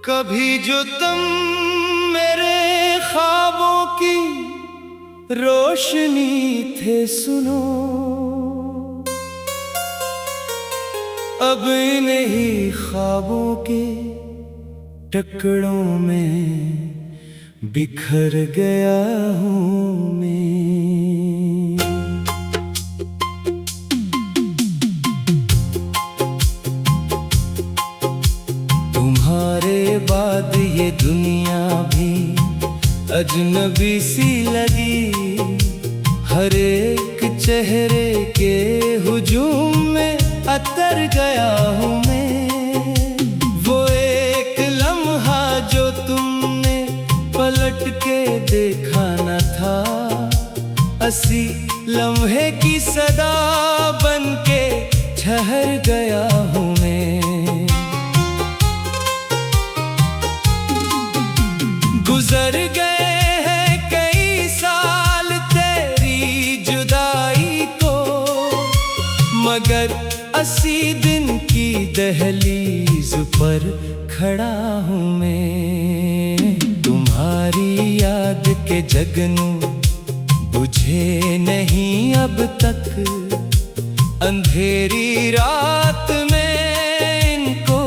कभी जो तुम मेरे ख्वाबों की रोशनी थे सुनो, अब इन्हीं ख्वाबों के टुकड़ों में बिखर गया हूँ मैं। तुम्हारे बाद ये दुनिया भी अजनबी सी लगी, हर एक चेहरे के हुजूम में अतर गया हूँ मैं। वो एक लम्हा जो तुमने पलट के देखा न था, 80 लम्हे की सदा बन के ठहर गया हूँ मैं। गुजर गए हैं कई साल तेरी जुदाई को, मगर 80 दिन की दहलीज पर खड़ा हूँ मैं। तुम्हारी याद के जगनू बुझे नहीं अब तक, अंधेरी रात में इनको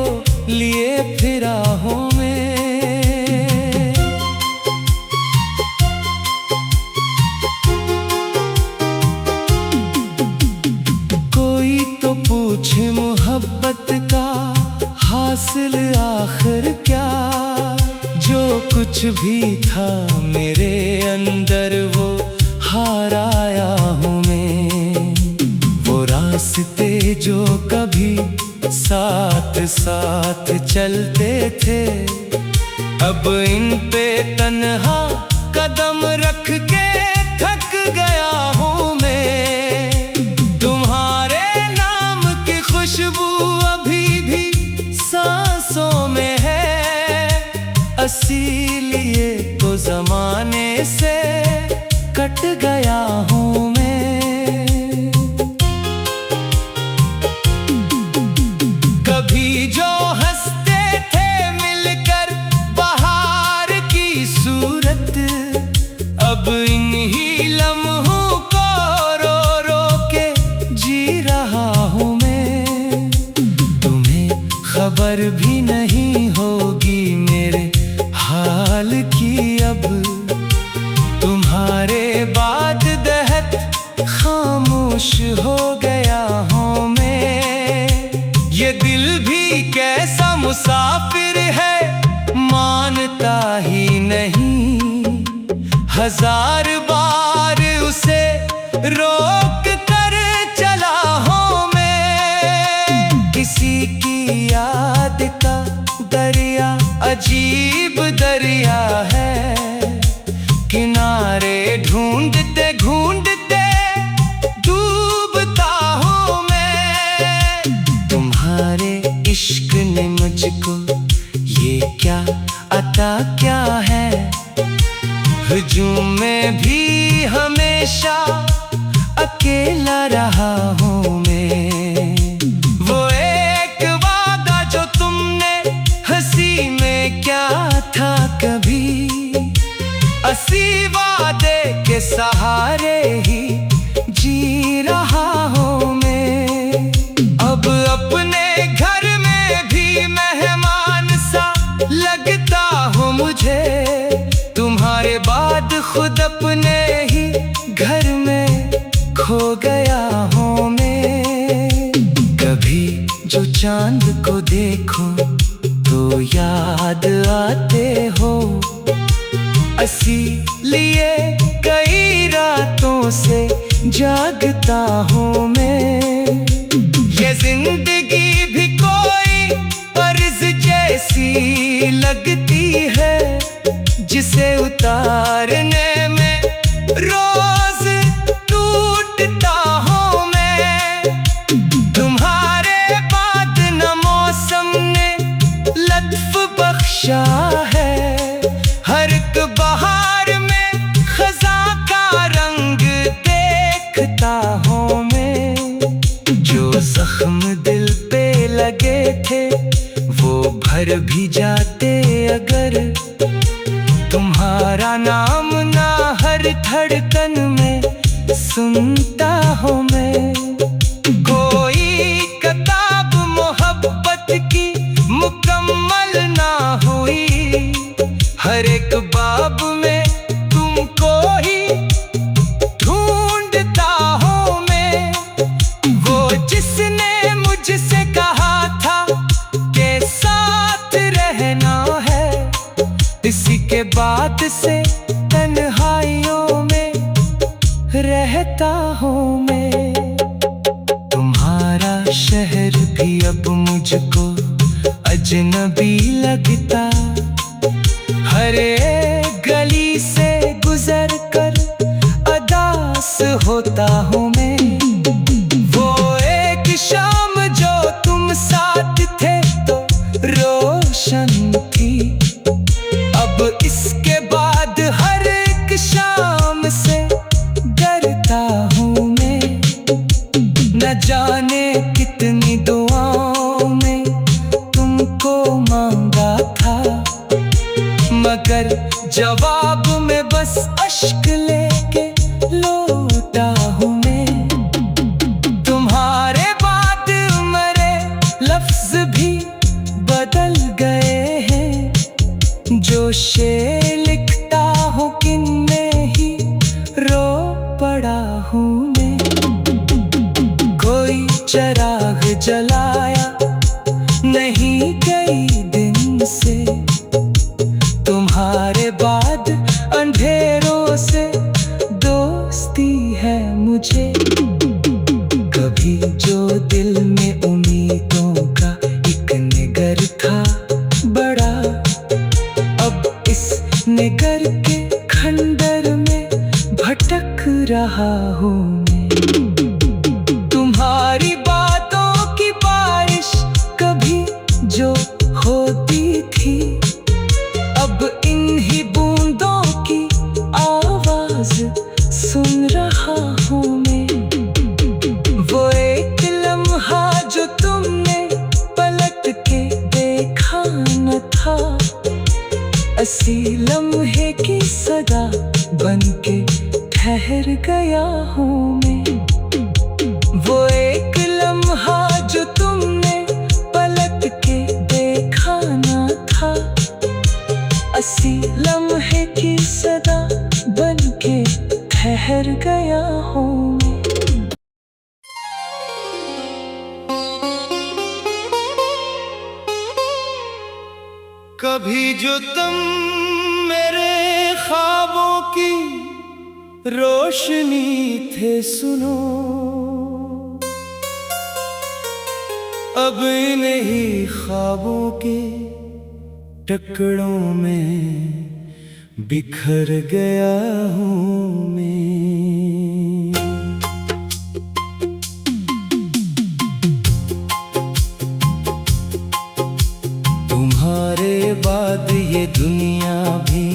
लिए फिरा हूँ मैं। पूछे मोहब्बत का हासिल आखिर क्या, जो कुछ भी था मेरे अंदर वो हार आया हूँ मैं। वो रास्ते जो कभी साथ साथ चलते थे, अब इन पे तन्हा कदम रख के थक गया हूँ मैं। खुशबू अभी भी सांसों में है, इसीलिए तो जमाने से कट गया हूँ मैं। कभी जो हंसते थे मिलकर बहार की सूरत, अब इन्हीं लम्हों को रो रो के जी रहा हूँ मैं। खबर भी नहीं होगी मेरे हाल की अब, तुम्हारे बाद दहत खामोश हो गया हूँ मैं। ये दिल भी कैसा मुसाफिर है मानता ही नहीं, 1000 बार उसे रोक कर चला हूँ मैं। किसी की याद का दरिया अजीब दरिया है, किनारे ढूंढते ढूंढते डूबता हूँ मैं। तुम्हारे इश्क ने मुझको ये क्या अता क्या है, हुजूम में भी हमेशा अकेला रहा हूँ मैं। वो था कभी 80 वादे के सहारे ही जी रहा हूँ मैं। अब अपने घर में भी मेहमान सा लगता हूँ मुझे, तुम्हारे बाद खुद अपने ही घर में खो गया हूँ मैं। कभी जो चांद को देखो तो याद आते हो, इसीलिए कई रातों से जागता हूँ मैं। ये जिंदगी भी कोई कर्ज जैसी लगती है, जिसे उतारने में रोज टूटता हूँ मैं। तुम्हारे बाद न मौसम ने लत्फ बख्शा है, हर एक बहार में खज़ां का रंग देखता हूँ मैं। जो जख्म दिल पे लगे थे वो भर भी जाते अगर तुम्हारा नाम ना हर धड़कन में सुनता हूँ मैं। कोई किताब मोहब्बत की मुकम्मल ना हुई, हर एक बाब में तुमको ही ढूंढता हूँ मैं। वो जिसने मुझसे कहा था के साथ रहना है, इसी के बाद से तन्हाइयों में रहता हूँ मैं। तुम्हारा शहर भी अब मुझको अजनबी लगता, हर एक गली से गुजर कर अदास होता हूँ मैं। वो एक शाम जो तुम साथ थे तो रोशन थी, अब इसके बाद हर एक शाम से डरता हूँ मैं। न जाने कितनी दुआओं में तुमको मांगा था, मगर जवाब में बस अश्क लेके लौटा हूँ मैं। तुम्हारे बाद मरे लफ्ज भी बदल गए हैं, जो शेर लिखता हूँ किनमें ही रो पड़ा हूँ मैं। कोई चिराग जलाया नहीं कई दिन से, तुम्हारे बाद अंधेरों से दोस्ती है मुझे। कभी जो दिल में उम्मीदों का एक निगर था बड़ा, अब इस निगर के खंडर में भटक रहा हूँ मैं। तुम्हारी बातों की बारिश कभी जो होती थी, अब इन्हीं बूंदों की आवाज सुन रहा हूँ मैं। वो एक लम्हा जो तुमने पलट के देखा न था, अस्सी लम्हे की सदा बन के ठहर गया हूँ मैं। वो एक लम्हा जो तुमने पलट के देखा न था, अस्सी लम्हे की सदा बन के ठहर गया हूँ मैं। कभी जो तुम मेरे ख्वाबों की रोशनी थे सुनो, अब इन्हीं ख्वाबों के टुकड़ों में बिखर गया हूँ मैं। तुम्हारे बाद ये दुनिया भी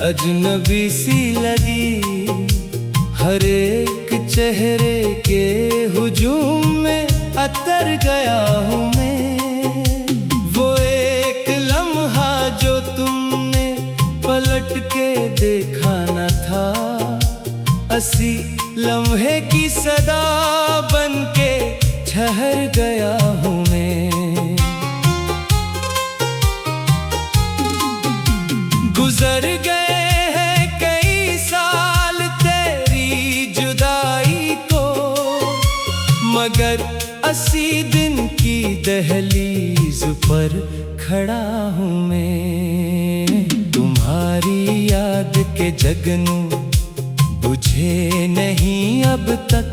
अजनबी सी लगी, हर एक चेहरे के हुजूम में अतर गया हूँ मैं। वो एक लम्हा जो तुमने पलट के देखा न था, अस्सी लम्हे की सदा बन के ठहर गया हूँ मैं। गुजर गए हैं कई साल तेरी जुदाई को, मगर अस्सी दिन की दहलीज पर खड़ा हूँ मैं। तुम्हारी याद के जगनू बुझे नहीं अब तक,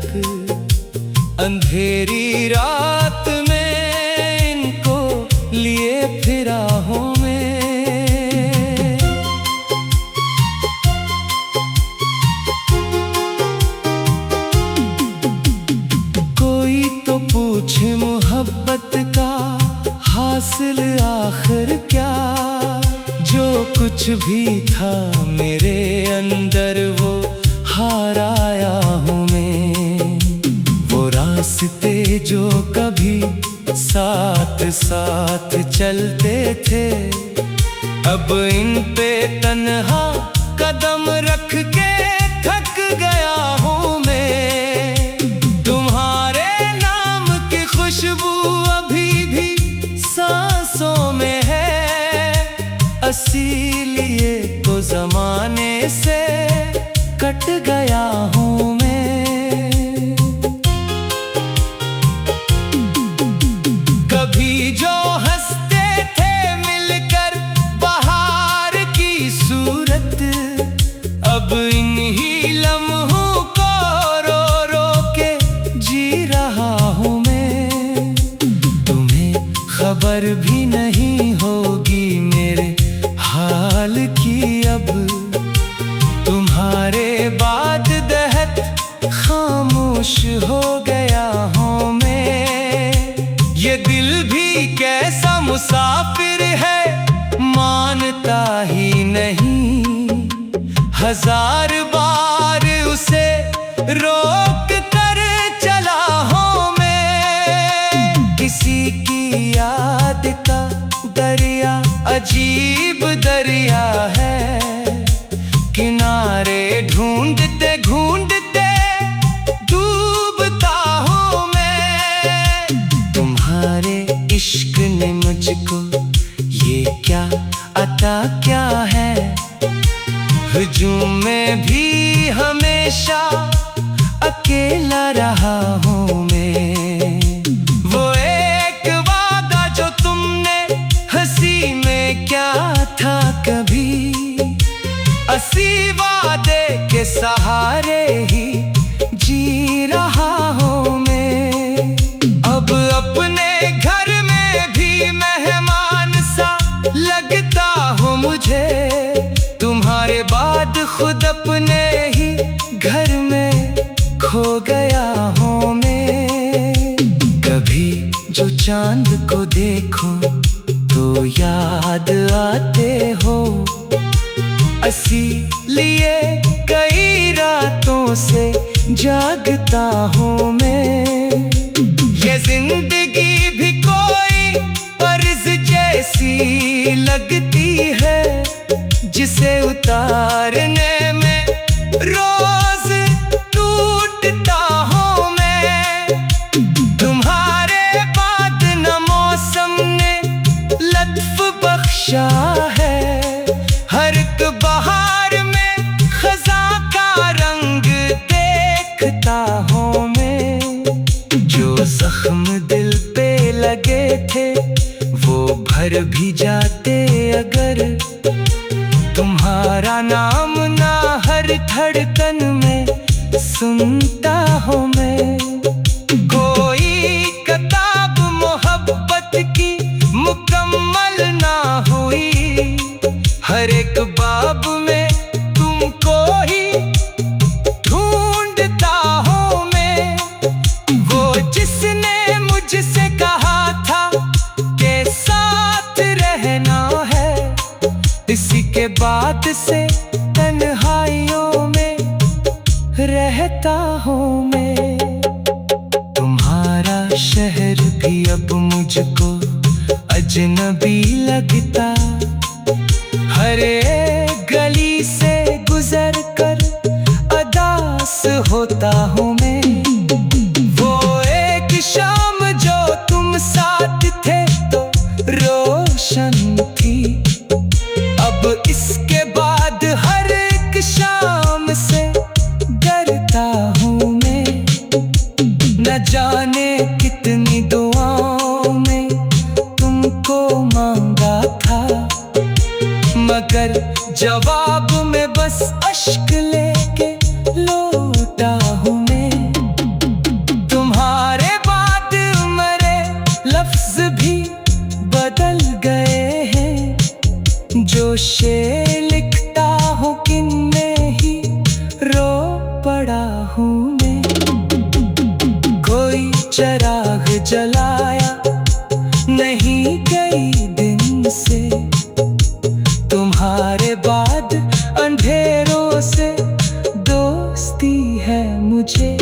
अंधेरी रात में इनको लिए फिरा हूँ मैं। कोई तो पूछे मोहब्बत का हासिल आखिर क्या, जो कुछ भी था मेरे अंदर वो हार आया हूँ मैं। वो रास्ते जो कभी साथ साथ चलते थे, अब इन पे तन्हा कदम रख के थक गया हूँ मैं। तुम्हारे नाम की खुशबू अभी भी सांसों में है, इसीलिए तो जमाने से कट गया हूँ मैं। कभी जो हंसते थे मिलकर बाहर की सूरत, अब इन्हीं लम्हों को रो रो के जी रहा हूँ मैं। तुम्हें खबर भी नहीं होगी मेरे हाल की अब, तुम्हारे बाद दहत खामोश हो गया हूँ मैं। ये दिल भी कैसा मुसाफिर है, मानता ही नहीं, हजार बार उसे रोक कर चला हूँ मैं। किसी की याद का दरिया अजीब दरिया है, किनारे ढूंढते ढूंढते डूबता हूँ मैं। तुम्हारे इश्क ने मुझको ये क्या अता क्या है, हुजूम में भी हमेशा अकेला रहा हूँ मैं। वो एक वादा जो तुमने हंसी में क्या था कभी, इसी वादे के सहारे ही जी रहा हूँ मैं। अब अपने घर में भी मेहमान सा लगता हूँ मुझे, तुम्हारे बाद खुद अपने ही घर में खो गया हूँ मैं। कभी जो चांद को देखो तो याद आते हो, इसीलिए कई रातों से जागता हूँ मैं। ये जिंदगी भी कोई फर्ज जैसी लगती है, जिसे उतारने में रोज टूटता हूँ मैं। तुम्हारे बाद न मौसम ने लत्फ बख्शा है, हर एक बहार में खज़ां का रंग देखता हूँ मैं। जो जख्म दिल पे लगे थे वो भर भी जाते अगर, तुम्हारा नाम ना हर धड़कन में सुनता हूँ मैं। कोई किताब मोहब्बत की मुकम्मल ना हुई, हर एक बाब में तुमको ही ढूंढता हूँ मैं। वो जिसने मुझसे कहा था के साथ रहना है, इसी के बाद से तन्हाइयों में रहता हूँ मैं। तुम्हारा शहर भी अब मुझको अजनबी लगता, हर एक गली से गुजर कर अदास होता हूँ मैं। वो एक शाम जो तुम साथ थे तो रोशन थी, अब इसके बाद हर एक शाम से डरता हूँ मैं। न जाने कितनी दुआओं में तुमको मांगा था, मगर जवाब में बस अश्क लेके लौटा हूँ मैं। तुम्हारे बाद मरे लफ्ज भी बदल गए हैं, जो शेर लिखता हूँ किनमें ही रो पड़ा हूँ मैं। कोई चराग जलाया नहीं कई दिन से, तुम्हारे बाद अंधेरों से दोस्ती है मुझे।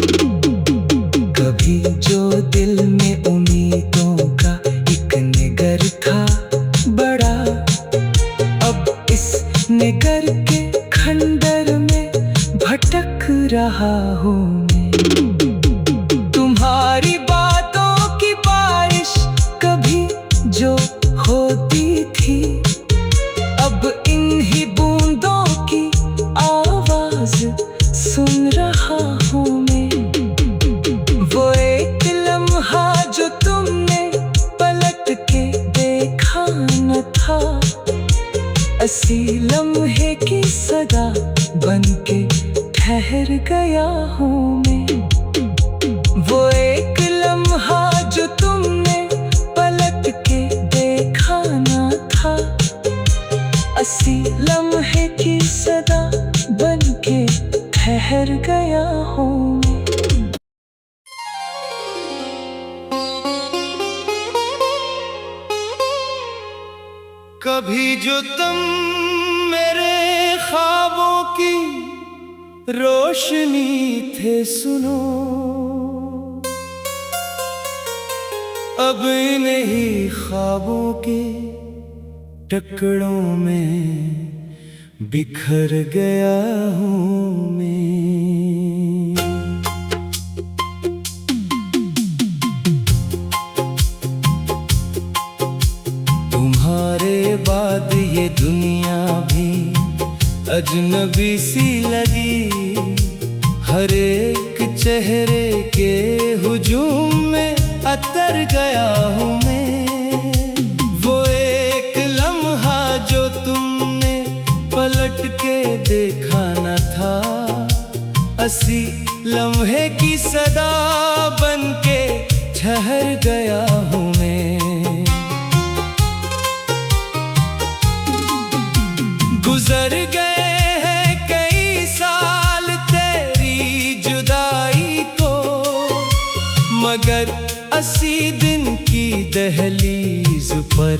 कभी जो दिल में उम्मीदों का असी लम्हे की सदा बनके ठहर गया हूँ मैं। वो एक लम्हा जो तुमने पलट के देखा ना था, असी लम्हे की सदा बनके ठहर गया हूँ मैं। कभी जो तुम मेरे ख्वाबों की रोशनी थे सुनो, अब इन्हीं ख्वाबों के टुकड़ों में बिखर गया हूँ मैं। तुम्हारे बाद ये दुनिया भी अजनबी सी लगी, हर एक चेहरे के हुजूम में अतर गया हूँ मैं। वो एक लम्हा जो तुमने पलट के देखा न था, असी लम्हे की सदा बनके ठहर गया हूँ मैं। गुजर गए हैं कई साल तेरी जुदाई को, मगर असी दिन की दहलीज पर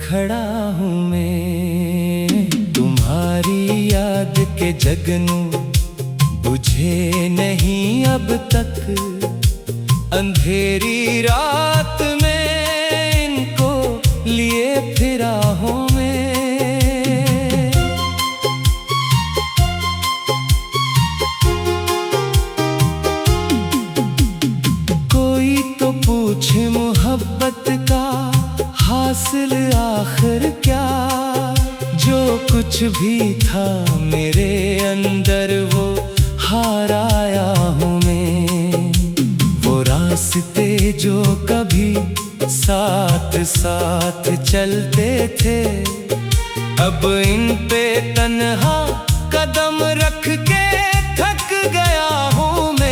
खड़ा हूँ मैं। तुम्हारी याद के जगनू बुझे नहीं अब तक, अंधेरी रात में इनको लिए फिरा हूँ मैं। पूछे मोहब्बत का हासिल आखिर क्या, जो कुछ भी था मेरे अंदर वो हार आया हूँ मैं। वो रास्ते जो कभी साथ साथ चलते थे, अब इन पे तन्हा कदम रख के थक गया हूँ मैं।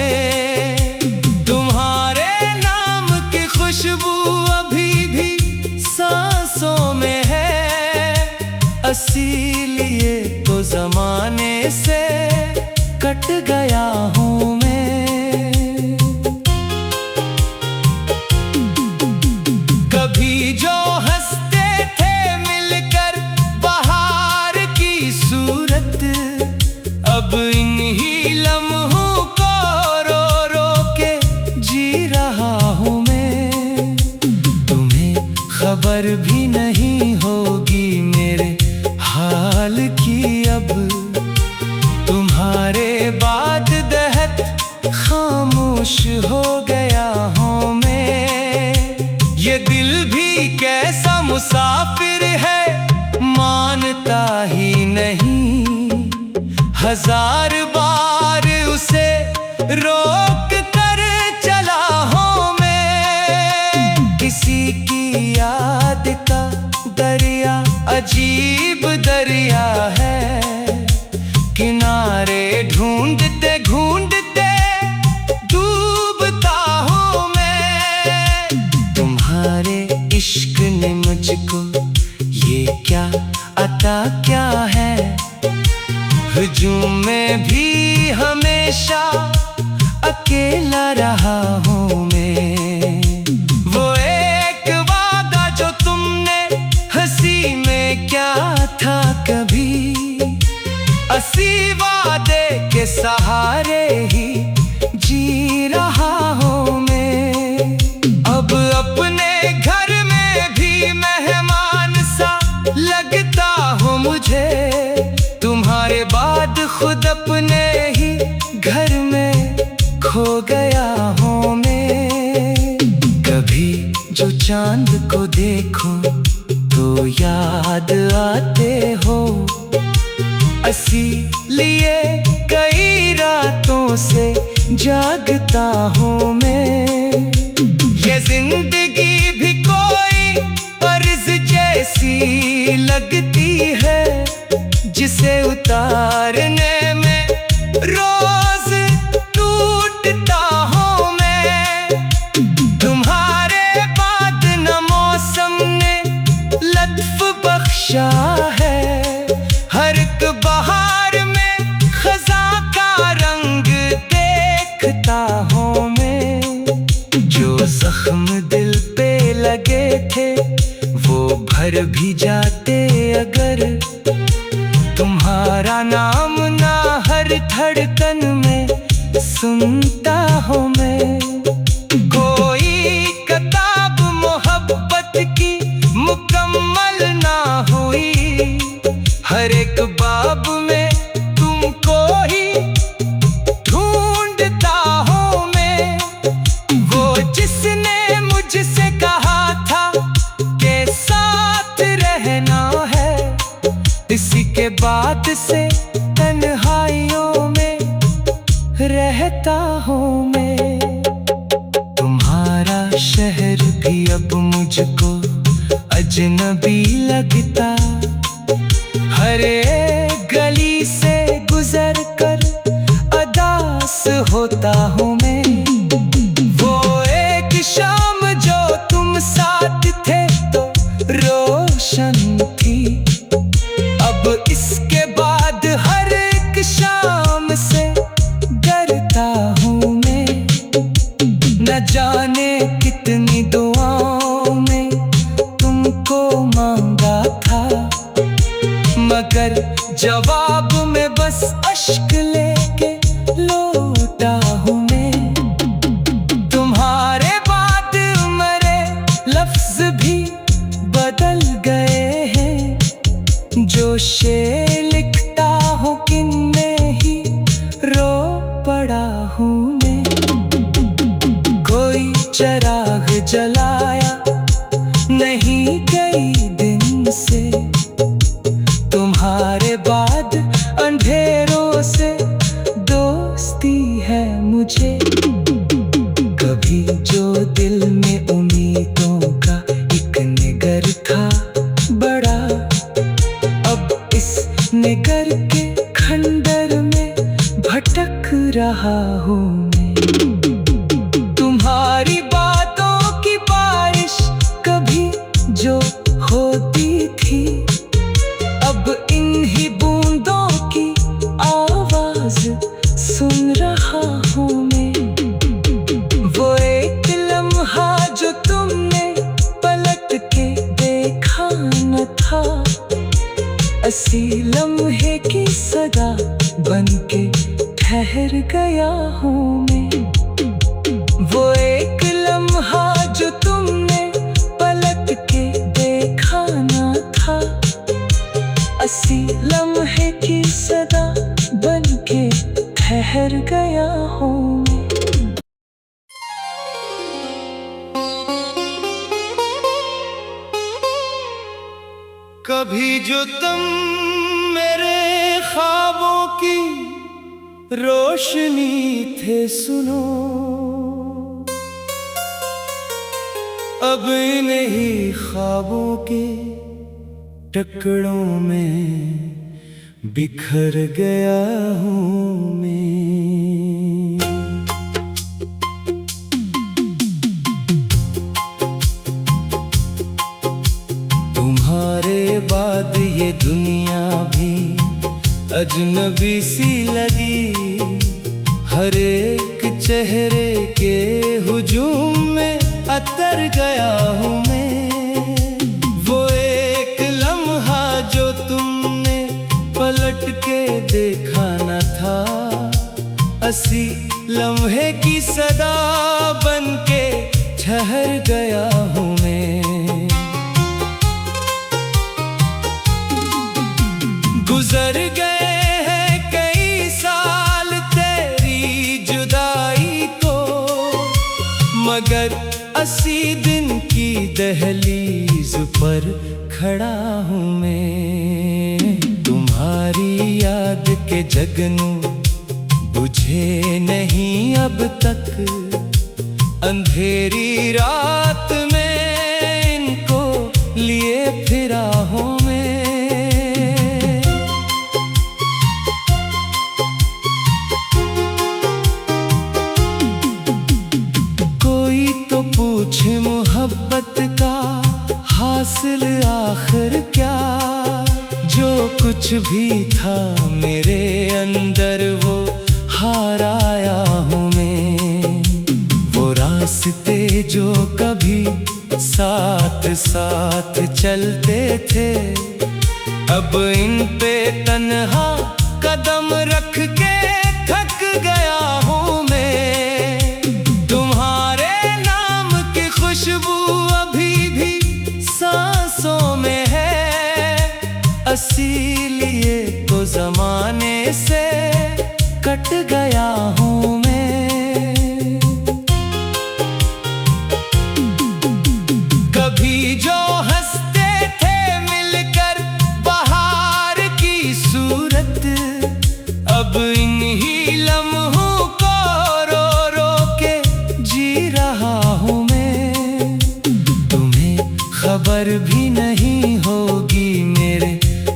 खुशबू अभी भी सांसों में है, इसीलिए तो जमाने से कट गया हूँ मैं। कभी जो हंसते थे मिलकर बहार की सूरत, अब इन्हीं लम्हों को रो रो के जी रहा हूँ मैं। खबर भी नहीं होगी मेरे हाल की अब, तुम्हारे बाद दहत खामोश हो गया हूँ मैं। ये दिल भी कैसा मुसाफिर है मानता ही नहीं, हजार बार उसे रोक कर चला हूँ मैं। किसी की याद का दरिया अजीब दरिया है, किनारे ढूंढते ढूंढते डूबता हूँ मैं। तुम्हारे इश्क ने मुझको ये क्या अता क्या है, हुजूम में भी हमेशा अकेला रहा हूँ मैं। वो था कभी असी वादे के सहारे ही जी रहा हूँ मैं। अब अपने घर में भी मेहमान सा लगता हूँ मुझे, तुम्हारे बाद खुद अपने ही घर में खो गया हूँ मैं। कभी जो चांद को देखो तो याद आते हो, इसीलिए कई रातों से जागता हूँ मैं। ये जिंदगी भी कोई फर्ज जैसी लगती है, थे वो भर भी जाते अगर तुम्हारा नाम ना हर धड़कन में सुनता हूँ मैं। कोई किताब मोहब्बत की मुकम्मल ना हुई, हर एक बाब में तुमको ही ढूंढता हूँ मैं। वो जिसने मुझसे कहा था के साथ रहना है, इसी के बाद से तन्हाइयों में रहता हूँ मैं। तुम्हारा शहर भी अब मुझको अजनबी लगता, हर एक गली से गुजर कर अदास होता हूँ मैं। वो एक शाम जो तुम साथ थे तो रोशन थी, अब इसके बाद हर एक शाम से डरता हूँ मैं। न जाने कितनी दुआओं में तुमको मांगा था, मगर जवाब में बस अश्क लेके लौटा हूँ मैं। तुम्हारे बाद मरे लफ्ज भी बदल गए हैं, जो शेर लिखता हूँ किनमें ही रो पड़ा हूँ मैं। कोई चिराग जलाया नहीं कई दिन से, तुम्हारे बाद अंधेरों से दोस्ती है मुझे। कभी जो दिल में उम्मीदों का एक निगर था बड़ा, अब इस निगर के खंडर में भटक रहा हूँ मैं। तुम्हारी बातों की बारिश कभी जो होती थी, अब इन्हीं बूंदों की आवाज सुन रहा हूँ मैं। वो एक लम्हा जो तुमने पलट के देखा न था, अस्सी लम्हे की सदा बन के ठहर गया हूँ मैं। वो एक लम्हा जो तुमने पलट के देखा न था, अस्सी लम्हे की सदा बन के ठहर गया हूँ मैं। कभी जो तुम मेरे ख्वाबों की रोशनी थे सुनो, अब इन्हीं ख्वाबों के टुकड़ों में बिखर गया हूँ मैं। तुम्हारे बाद ये दुनिया भी अजनबी सी लगी, हर एक चेहरे के हुजूम में अतर गया हूँ मैं। वो एक लम्हा जो तुमने पलट के देखा न था, अस्सी लम्हे की सदा बन के ठहर गया हूँ मैं। गुजर गए हैं कई साल तेरी जुदाई को, मगर अस्सी दिन की दहलीज पर खड़ा हूँ मैं। तुम्हारी याद के जगनू बुझे नहीं अब तक, अंधेरी रात में इनको लिए फिरा हूँ मैं। कोई तो पूछे मोहब्बत का हासिल आखिर क्या, जो कुछ भी था मेरे अंदर वो हार आया हूँ मैं। वो रास्ते जो कभी साथ साथ चलते थे। अब इन पे तन्हा कदम रख के थक गया हूँ मैं। तुम्हारे नाम की खुशबू अभी भी सांसों में है, इसीलिए तो जमाने से कट गया हूँ मैं। कभी जो हंसते थे मिलकर बाहर की सूरत, अब इन्हीं लम्हों को रो रो के जी रहा हूँ मैं। तुम्हें खबर भी नहीं होगी मेरे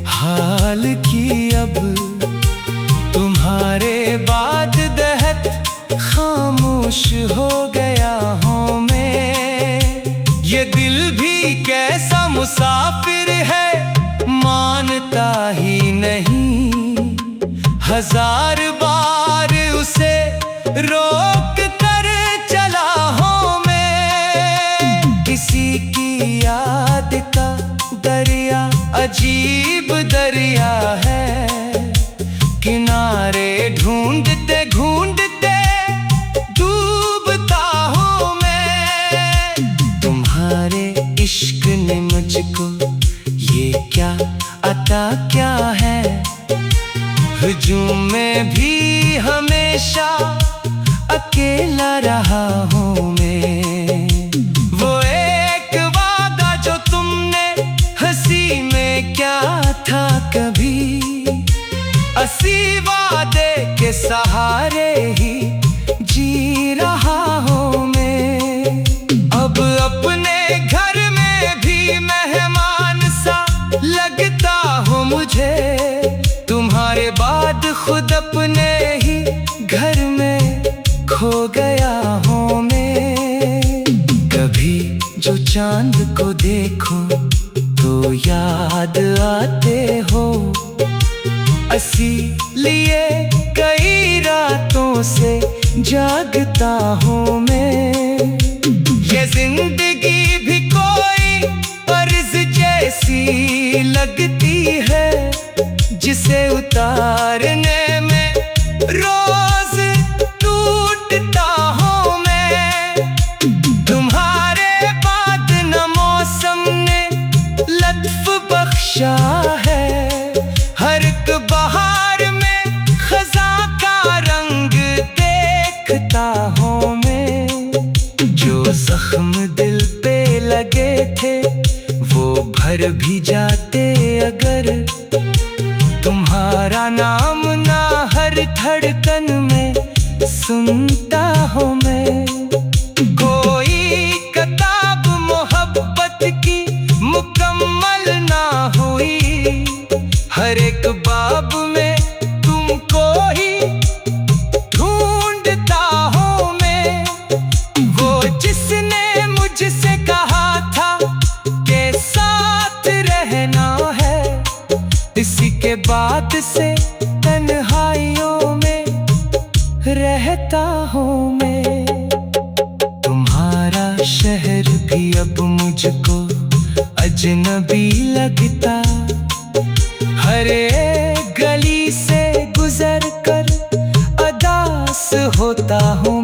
हाल की अब, तुम्हारे बाद दहत खामोश हो गया हूँ मैं। ये दिल भी कैसा मुसाफिर है, मानता ही नहीं। हजार बार उसे रोक कर चला हूँ मैं। किसी की याद का दरिया अजीब दरिया है, किनारे ढूंढते ढूंढते डूबता हूँ मैं। तुम्हारे इश्क ने मुझको ये क्या अता क्या है, हुजूम में भी हमेशा अकेला रहा हूँ मैं। वो एक वादा जो तुमने हंसी में क्या था कभी, इसी वादे के सहारे ही जी रहा हूँ मैं। अब अपने घर में भी मेहमान सा लगता हूँ मुझे, तुम्हारे बाद खुद अपने ही घर में खो गया हूँ मैं। कभी जो चांद को देखो तो याद आते हो, इसीलिए कई रातों से जागता हूँ मैं। ये जिंदगी भी कोई अर्ज जैसी लगती है, जिसे उतारने में रोज टूटता हूँ मैं। तुम्हारे बाद न मौसम ने लत्फ बख्शा है, हर एक बहार में खज़ां का रंग देखता हूँ मैं। जो जख्म दिल पे लगे थे वो भर भी जाते अगर, तुम्हारा नाम ना हर धड़कन में सुनता हूँ मैं। कोई किताब मोहब्बत की मुकम्मल ना हुई, हर एक बाब में तुमको ही ढूंढता हूँ मैं। वो जिसने मुझसे कहा था के साथ रहना है, इसी के बाद से तन्हाइयों में रहता हूँ मैं। तुम्हारा शहर भी अब मुझको अजनबी लगता, हर एक गली से गुजर कर अदास होता हूँ